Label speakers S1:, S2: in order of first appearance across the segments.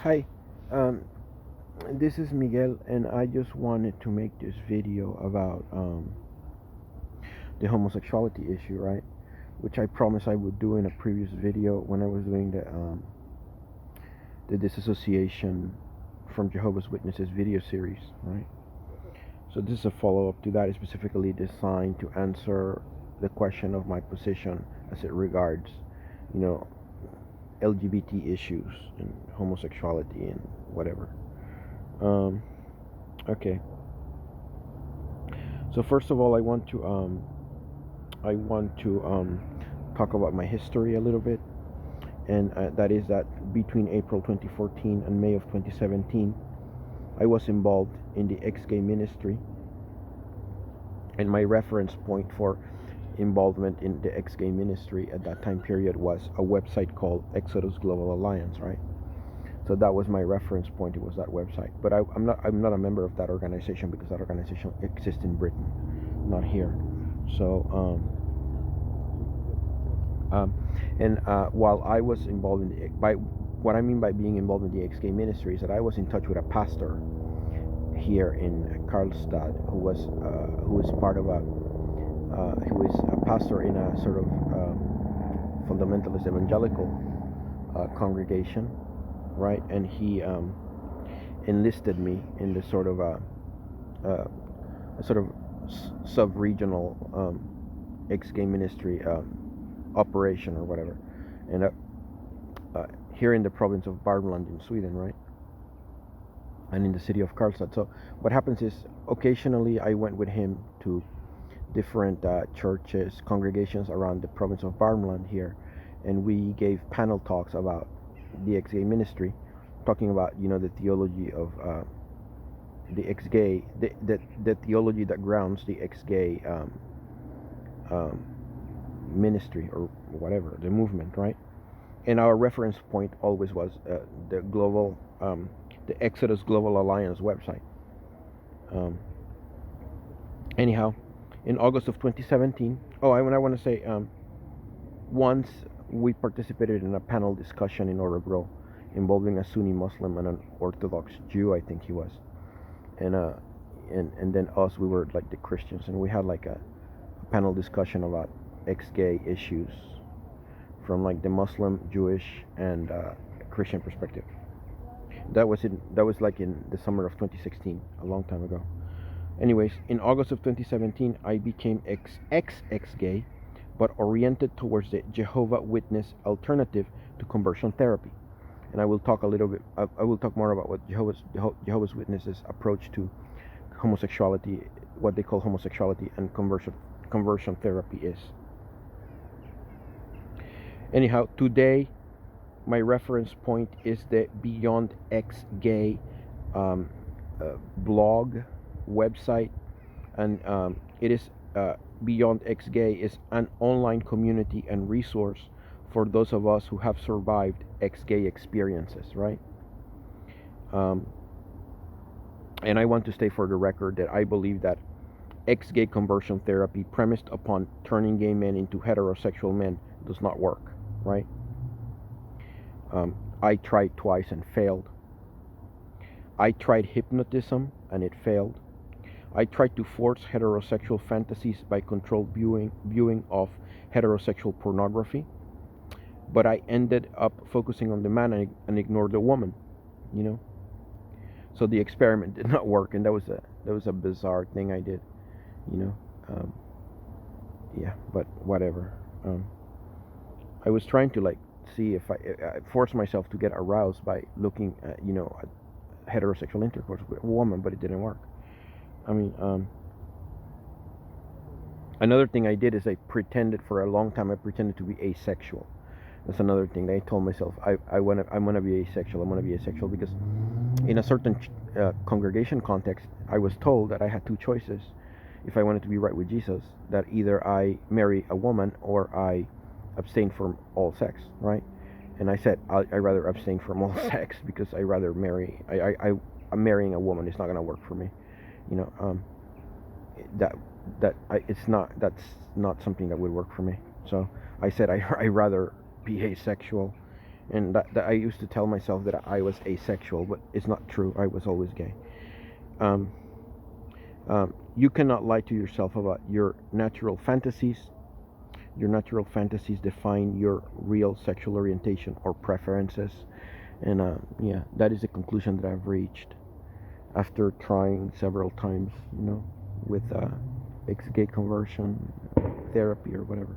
S1: Hi, um, this is Miguel, and I just wanted to make this video about the homosexuality issue, right? Which I promised I would do in a previous video when I was doing the disassociation from Jehovah's Witnesses video series, right? So this is a follow-up to that, is specifically designed to answer the question of my position as it regards, you know, LGBT issues and homosexuality and whatever. Okay. So first of all, I want to talk about my history a little bit, and that is that between April 2014 and May of 2017, I was involved in the ex-gay ministry, and my reference point for involvement in the ex-gay ministry at that time period was a website called Exodus Global Alliance, right? So that was my reference point. It was that website. But I'm not a member of that organization because that organization exists in Britain, not here. So while I was involved in by what I mean by being involved in the ex-gay ministry is that I was in touch with a pastor here in Karlstad who was part of who is a pastor in a sort of fundamentalist evangelical congregation, right? And he enlisted me in this sort of a sort of sub-regional ex-gay ministry operation or whatever, and here in the province of Värmland in Sweden, right? And in the city of Karlstad. So what happens is occasionally I went with him to different churches, congregations around the province of Värmland here, and we gave panel talks about the ex-gay ministry, talking about the theology of the ex-gay, the theology that grounds the ex-gay ministry or whatever, the movement, right? And our reference point always was the global, the Exodus Global Alliance website. Anyhow, in August of 2017, I want to say, once we participated in a panel discussion in Örebro involving a Sunni Muslim and an Orthodox Jew, I think he was, and then us, we were like the Christians, and we had like a panel discussion about ex-gay issues from like the Muslim, Jewish, and Christian perspective. That was like in the summer of 2016, a long time ago. Anyways, in August of 2017, I became ex-gay, but oriented towards the Jehovah Witness alternative to conversion therapy. And I will talk a little bit. I will talk more about what Jehovah's Witnesses' approach to homosexuality, what they call homosexuality and conversion therapy is. Anyhow, today, my reference point is the Beyond Ex-Gay blog website, and it is Beyond Ex-Gay is an online community and resource for those of us who have survived ex-gay experiences, right? And I want to state for the record that I believe that ex-gay conversion therapy premised upon turning gay men into heterosexual men does not work, right? I tried twice and failed. I tried hypnotism and it failed. I tried to force heterosexual fantasies by controlled viewing of heterosexual pornography, but I ended up focusing on the man and ignored the woman, So the experiment did not work, and that was a bizarre thing I did, yeah, but whatever. I was trying to see if I force myself to get aroused by looking at at heterosexual intercourse with a woman, but it didn't work. I mean, another thing I did is for a long time I pretended to be asexual. That's another thing. I told myself I'm gonna be asexual. I'm gonna be asexual because in a certain congregation context, I was told that I had two choices if I wanted to be right with Jesus. That either I marry a woman or I abstain from all sex, right? And I said I rather abstain from all sex because I rather marry. I'm marrying a woman. It's not gonna work for me, that's not something that would work for me. So I said I rather be asexual, and that I used to tell myself that I was asexual, but it's not true. I was always gay. Um, you cannot lie to yourself about your natural fantasies. Your natural fantasies define your real sexual orientation or preferences, and yeah, that is the conclusion that I've reached after trying several times, with ex-gay conversion therapy or whatever.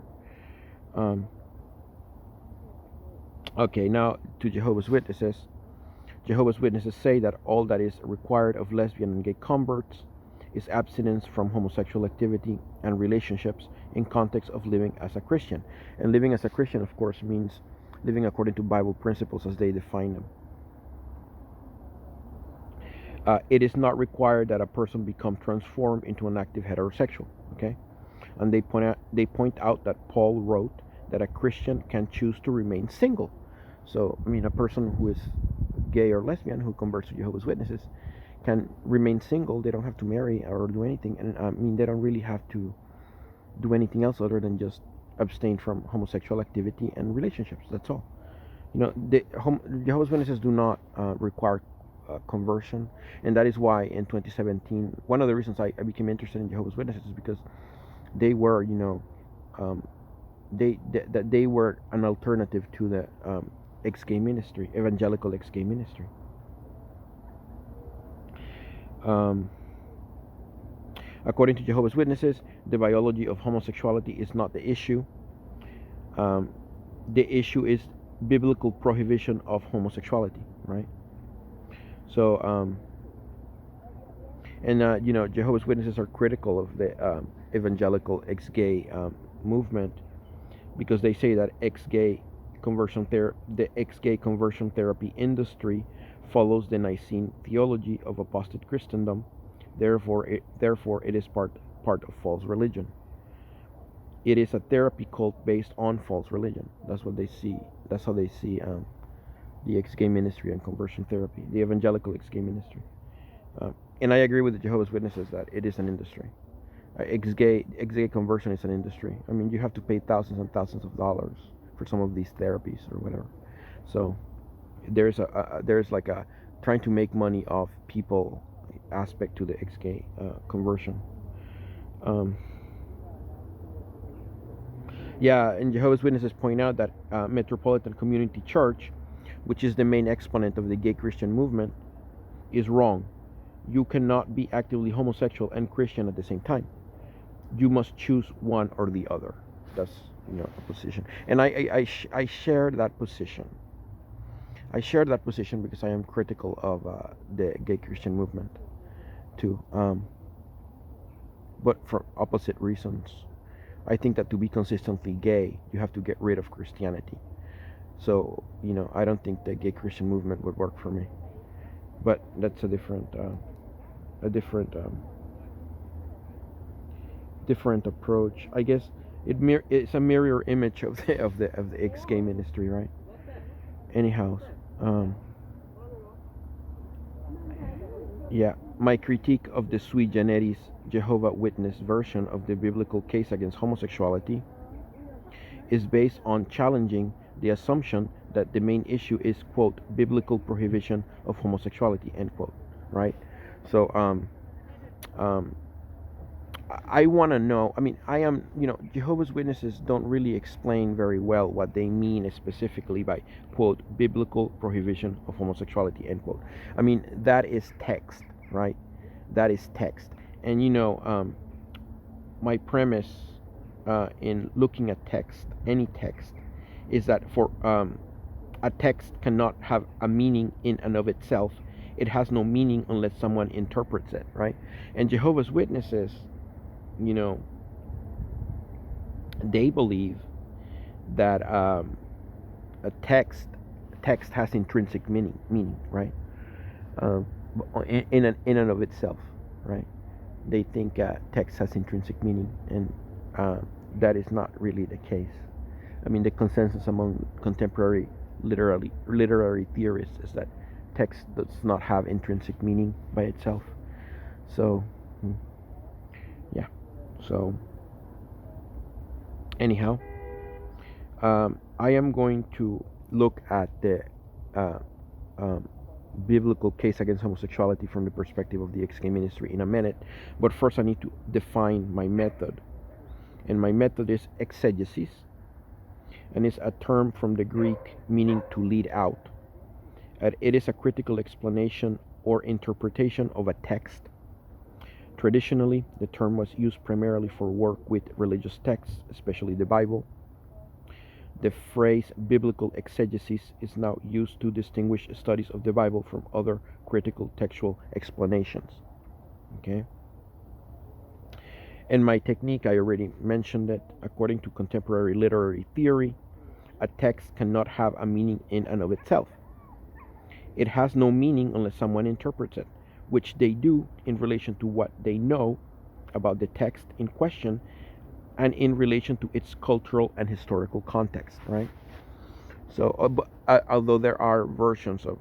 S1: Okay, now to Jehovah's Witnesses. Jehovah's Witnesses say that all that is required of lesbian and gay converts is abstinence from homosexual activity and relationships in context of living as a Christian. And living as a Christian, of course, means living according to Bible principles as they define them. It is not required that a person become transformed into an active heterosexual. Okay, and they point out that Paul wrote that a Christian can choose to remain single. So, I mean, a person who is gay or lesbian who converts to Jehovah's Witnesses can remain single. They don't have to marry or do anything, and I mean, they don't really have to do anything else other than just abstain from homosexual activity and relationships. That's all. Jehovah's Witnesses do not require conversion, and that is why in 2017, one of the reasons I became interested in Jehovah's Witnesses is because they were, they were an alternative to the ex-gay ministry, evangelical ex-gay ministry. According to Jehovah's Witnesses, the biology of homosexuality is not the issue. The issue is biblical prohibition of homosexuality, right? So, Jehovah's Witnesses are critical of the evangelical ex-gay movement because they say that the ex-gay conversion therapy industry follows the Nicene theology of apostate Christendom. Therefore, it is part of false religion. It is a therapy cult based on false religion. That's what they see. That's how they see the ex-gay ministry and conversion therapy, the evangelical ex-gay ministry. And I agree with the Jehovah's Witnesses that it is an industry. Ex-gay conversion is an industry. I mean, you have to pay thousands and thousands of dollars for some of these therapies or whatever. So there's like a trying to make money off people aspect to the ex-gay conversion. And Jehovah's Witnesses point out that Metropolitan Community Church, which is the main exponent of the gay Christian movement, is wrong. You cannot be actively homosexual and Christian at the same time. You must choose one or the other. That's a position, and I share that position. I share that position because I am critical of the gay Christian movement too, but for opposite reasons. I think that to be consistently gay, you have to get rid of Christianity. So, I don't think the gay Christian movement would work for me. But that's a different approach. I guess it's a mirror image of the ex-gay ministry, right? Anyhow, my critique of the sui generis Jehovah Witness version of the biblical case against homosexuality is based on challenging the assumption that the main issue is, quote, biblical prohibition of homosexuality, end quote, right? So, I want to know, Jehovah's Witnesses don't really explain very well what they mean specifically by, quote, biblical prohibition of homosexuality, end quote. I mean, that is text, right? That is text. And, my premise in looking at text, any text, is that for a text cannot have a meaning in and of itself. It has no meaning unless someone interprets it, right? And Jehovah's Witnesses, they believe that a text has intrinsic meaning, right? In and of itself, right? They think text has intrinsic meaning, and that is not really the case. I mean, the consensus among contemporary literary theorists is that text does not have intrinsic meaning by itself. So, So, anyhow, I am going to look at the uh, um, biblical case against homosexuality from the perspective of the ex-gay ministry in a minute. But first, I need to define my method. And my method is exegesis, and it's a term from the Greek meaning to lead out. And it is a critical explanation or interpretation of a text. Traditionally, the term was used primarily for work with religious texts, especially the Bible. The phrase biblical exegesis is now used to distinguish studies of the Bible from other critical textual explanations. Okay? And my technique, I already mentioned it. According to contemporary literary theory, a text cannot have a meaning in and of itself. It has no meaning unless someone interprets it, which they do in relation to what they know about the text in question and in relation to its cultural and historical context, right? So, although there are versions of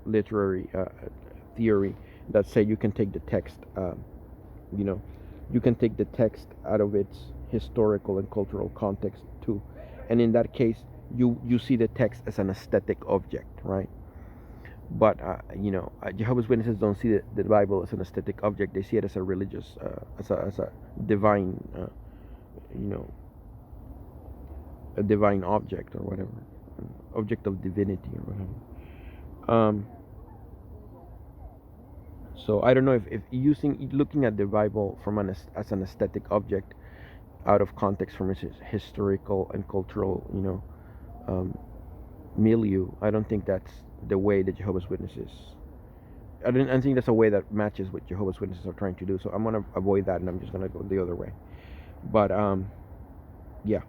S1: literary theory that say you can take the text, you know, you can take the text out of its historical and cultural context too, and in that case, you see the text as an aesthetic object, right? But Jehovah's Witnesses don't see the Bible as an aesthetic object. They see it as a religious, as a divine, a divine object or whatever, object of divinity or whatever. So I don't know if looking at the Bible from as an aesthetic object out of context from its historical and cultural, milieu. I don't think that's the way that Jehovah's Witnesses. I think that's a way that matches what Jehovah's Witnesses are trying to do. So I'm gonna avoid that, and I'm just gonna go the other way. But yeah.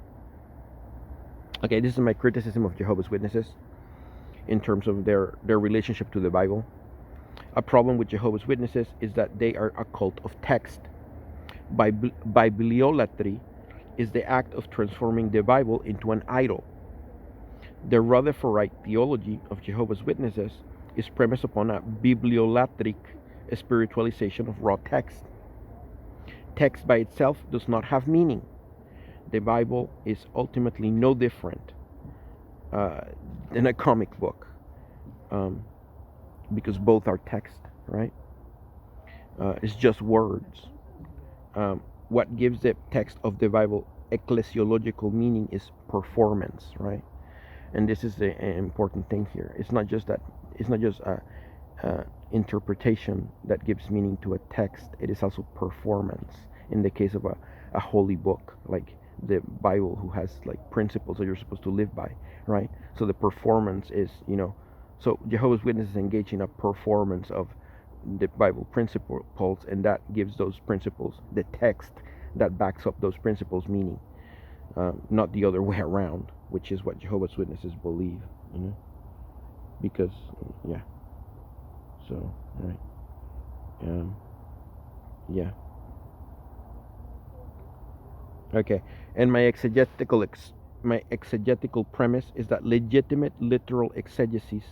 S1: Okay, this is my criticism of Jehovah's Witnesses in terms of their relationship to the Bible. A problem with Jehovah's Witnesses is that they are a cult of text. Bibliolatry is the act of transforming the Bible into an idol. The Rutherfordite theology of Jehovah's Witnesses is premised upon a bibliolatric spiritualization of raw text. Text by itself does not have meaning. The Bible is ultimately no different than a comic book, because both are text, right? It's just words. What gives the text of the Bible ecclesiological meaning is performance, right? And this is the important thing here. It's not just that. It's not just a interpretation that gives meaning to a text. It is also performance. In the case of a holy book like the Bible, who has like principles that you're supposed to live by, right? So the performance is, so Jehovah's Witnesses engage in a performance of the Bible principles, and that gives those principles, the text that backs up those principles, meaning, not the other way around, which is what Jehovah's Witnesses believe, because, yeah. So, right. Yeah. Okay, and my exegetical premise is that legitimate literal exegesis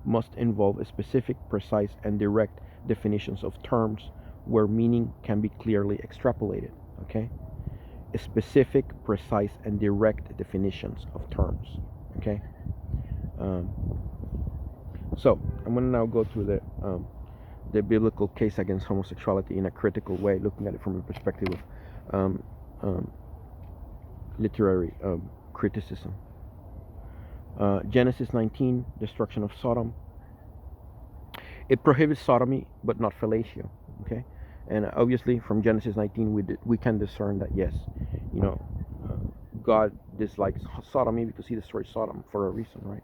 S1: must involve a specific, precise, and direct definitions of terms where meaning can be clearly extrapolated. Okay, a specific, precise, and direct definitions of terms. Okay, so I'm going to now go through the biblical case against homosexuality in a critical way, looking at it from the perspective of literary criticism. Genesis 19, destruction of Sodom. It prohibits sodomy, but not fellatio. Okay, and obviously from Genesis 19, we can discern that yes, God dislikes sodomy because He destroyed Sodom for a reason, right?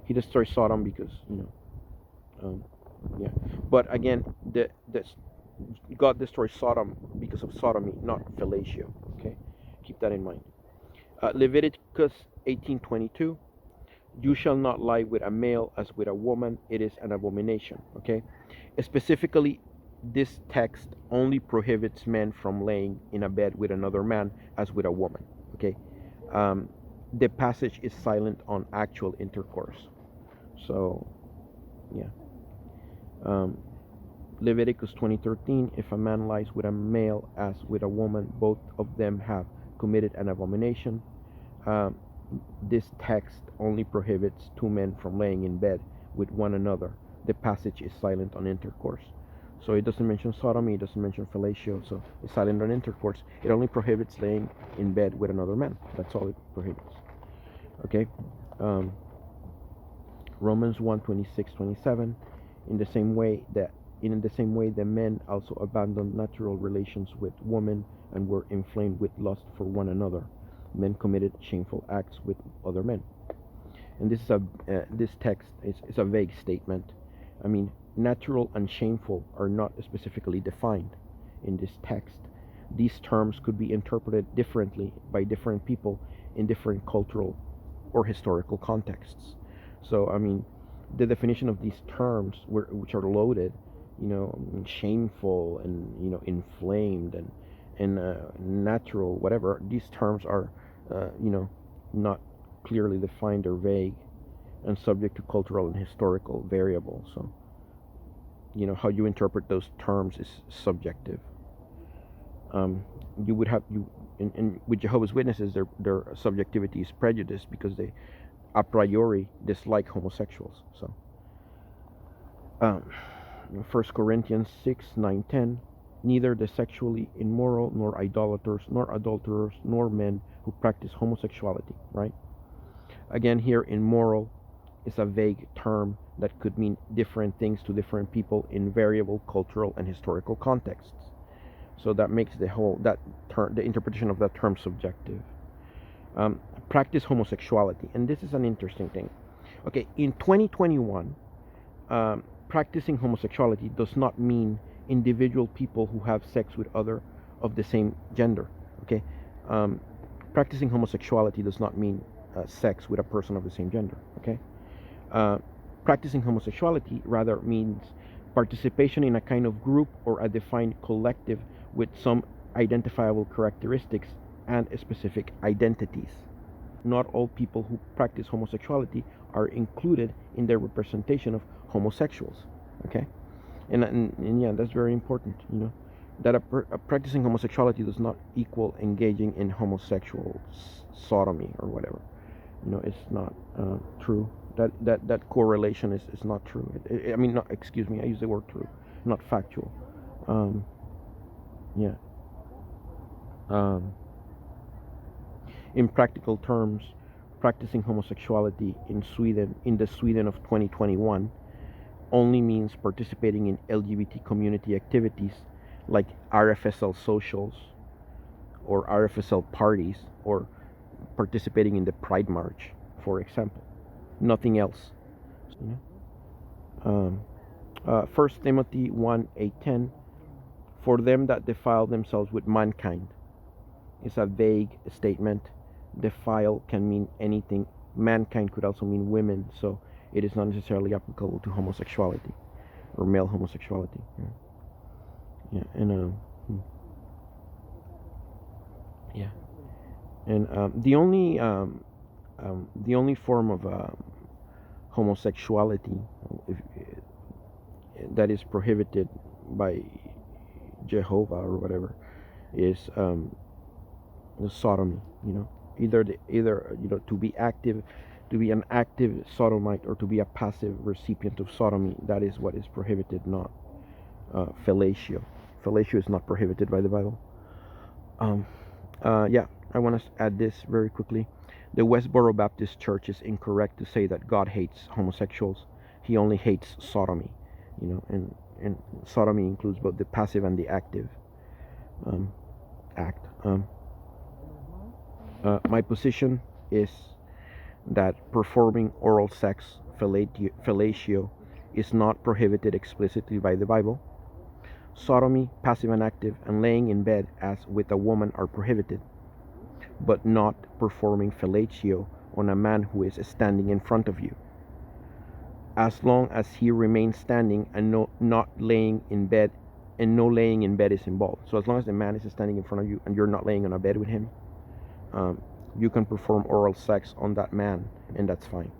S1: He destroyed Sodom because yeah. But again, God destroyed Sodom because of sodomy, not fellatio. Okay, keep that in mind. Leviticus 18:22. You shall not lie with a male as with a woman, it is an abomination. Okay, specifically, this text only prohibits men from laying in a bed with another man as with a woman. Okay, the passage is silent on actual intercourse. So, yeah. Leviticus 20:13. If a man lies with a male as with a woman, both of them have committed an abomination. this text only prohibits two men from laying in bed with one another. The passage is silent on intercourse. So it doesn't mention sodomy, it doesn't mention fellatio, so it's silent on intercourse. It only prohibits laying in bed with another man. That's all it prohibits. Okay? Romans 1:26-27. In the same way, the men also abandoned natural relations with women and were inflamed with lust for one another. Men committed shameful acts with other men. And this text is a vague statement. I mean, natural and shameful are not specifically defined in this text. These terms could be interpreted differently by different people in different cultural or historical contexts. So, I mean, the definition of these terms, which are loaded, shameful and inflamed and natural, whatever, these terms are, not clearly defined or vague and subject to cultural and historical variables. So, how you interpret those terms is subjective. You would have with Jehovah's Witnesses, their subjectivity is prejudiced because they a priori dislike homosexuals. So 1 Corinthians 6:9-10, neither the sexually immoral, nor idolaters, nor adulterers, nor men who practice homosexuality, right? Again, here, immoral is a vague term that could mean different things to different people in variable cultural and historical contexts. So that makes the interpretation of that term subjective. Practice homosexuality, and this is an interesting thing. Okay, in 2021, practicing homosexuality does not mean individual people who have sex with other of the same gender. Okay, practicing homosexuality does not mean sex with a person of the same gender. Okay, practicing homosexuality rather means participation in a kind of group or a defined collective with some identifiable characteristics and specific identities. Not all people who practice homosexuality are included in the representation of homosexuals. Okay, and yeah, that's very important. That practicing homosexuality does not equal engaging in homosexual sodomy or whatever. It's not true. That correlation is not true. I mean, not, excuse me, I use the word true, not factual. Yeah. In practical terms, practicing homosexuality in the Sweden of 2021, only means participating in LGBT community activities like RFSL socials or RFSL parties, or participating in the Pride March, for example. Nothing else. 1 Timothy 1:8-10, for them that defile themselves with mankind, is a vague statement. Defile can mean anything. Mankind could also mean women, so it is not necessarily applicable to homosexuality or male homosexuality. Yeah, and yeah, and the only form of homosexuality that is prohibited by Jehovah or whatever is sodomy. Either to be an active sodomite or to be a passive recipient of sodomy. That is what is prohibited, not fellatio. Fellatio is not prohibited by the Bible. Yeah, I want to add this very quickly. The Westboro Baptist Church is incorrect to say that God hates homosexuals. He only hates sodomy. And sodomy includes both the passive and the active act. My position is that performing oral sex, fellatio, is not prohibited explicitly by the Bible. Sodomy, passive and active, and laying in bed as with a woman are prohibited, but not performing fellatio on a man who is standing in front of you. As long as he remains standing and not laying in bed, and no laying in bed is involved. So as long as the man is standing in front of you and you're not laying on a bed with him, you can perform oral sex on that man, and that's fine.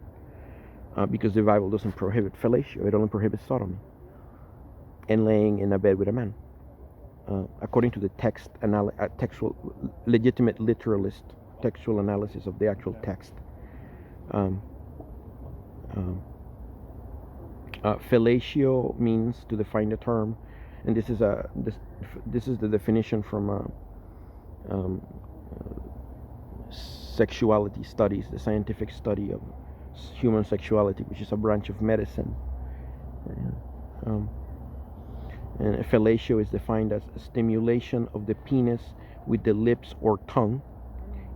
S1: Because the Bible doesn't prohibit fellatio, it only prohibits sodomy and laying in a bed with a man. According to the legitimate literalist textual analysis of the actual text. Um, um, Fellatio means, to define the term, and this is the definition from um, sexuality studies, the scientific study of human sexuality, which is a branch of medicine. Um, and fellatio is defined as a stimulation of the penis with the lips or tongue.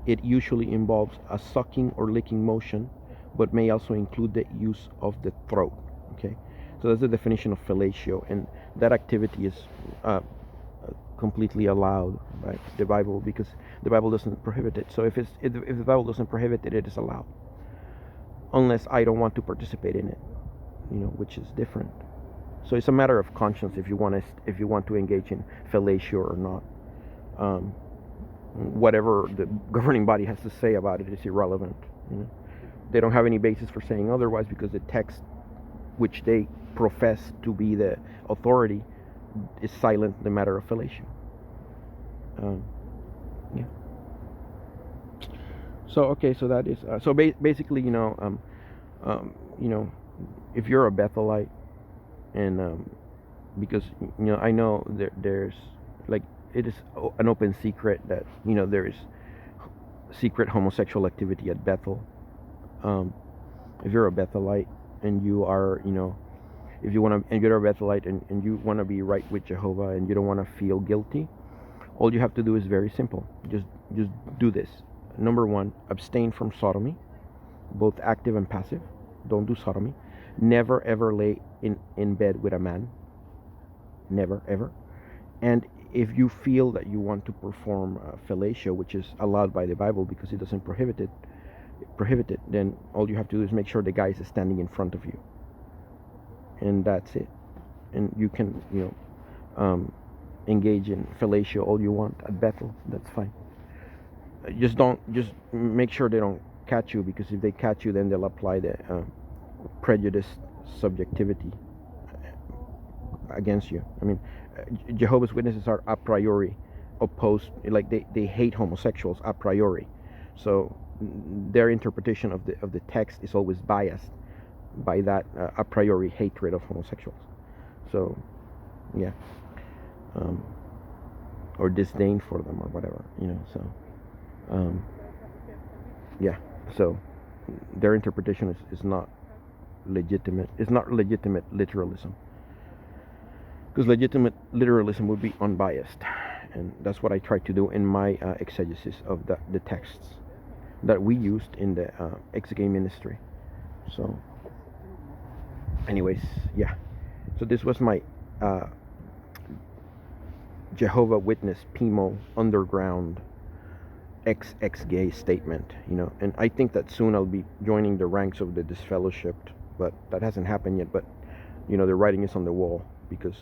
S1: It usually involves a sucking or licking motion, but may also include the use of the throat. Okay, so that's the definition of fellatio, and that activity is completely allowed by the Bible, because the Bible doesn't prohibit it. So if the Bible doesn't prohibit it, it is allowed, unless I don't want to participate in it, which is different. So it's a matter of conscience if you want to engage in fellatio or not. Whatever the governing body has to say about it is irrelevant. They don't have any basis for saying otherwise, because the text, which they profess to be the authority, is silent in the matter of fellatio. Yeah. So okay, so that is basically, if you're a Bethelite, and because I know there's like, it is an open secret that there is secret homosexual activity at Bethel. If you're a Bethelite and you are, if you want to, and you're a Bethelite and you want to be right with Jehovah and you don't want to feel guilty, all you have to do is very simple. Just do this. Number one, abstain from sodomy, both active and passive. Don't do sodomy. Never ever lay in bed with a man. Never ever. And if you feel that you want to perform fellatio, which is allowed by the Bible because it doesn't prohibit it, then all you have to do is make sure the guy is standing in front of you, and that's it. And you can engage in fellatio all you want at Bethel. That's fine. Just make sure they don't catch you, because if they catch you, then they'll apply the prejudice subjectivity against you. I mean, Jehovah's Witnesses are a priori opposed, like they hate homosexuals a priori. So their interpretation of the text is always biased by that a priori hatred of homosexuals. So yeah, or disdain for them or whatever, so yeah, so their interpretation is not legitimate. It's not legitimate literalism, because legitimate literalism would be unbiased, and that's what I try to do in my exegesis of the texts that we used in the Ex-gay ministry. So anyways, yeah, so this was my Jehovah Witness P.I.M.O underground Ex-gay statement, and I think that soon I'll be joining the ranks of the disfellowshipped, but that hasn't happened yet. But the writing is on the wall, because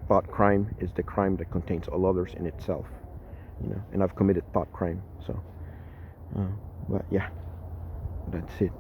S1: thought crime is the crime that contains all others in itself, and I've committed thought crime. So but yeah, that's it.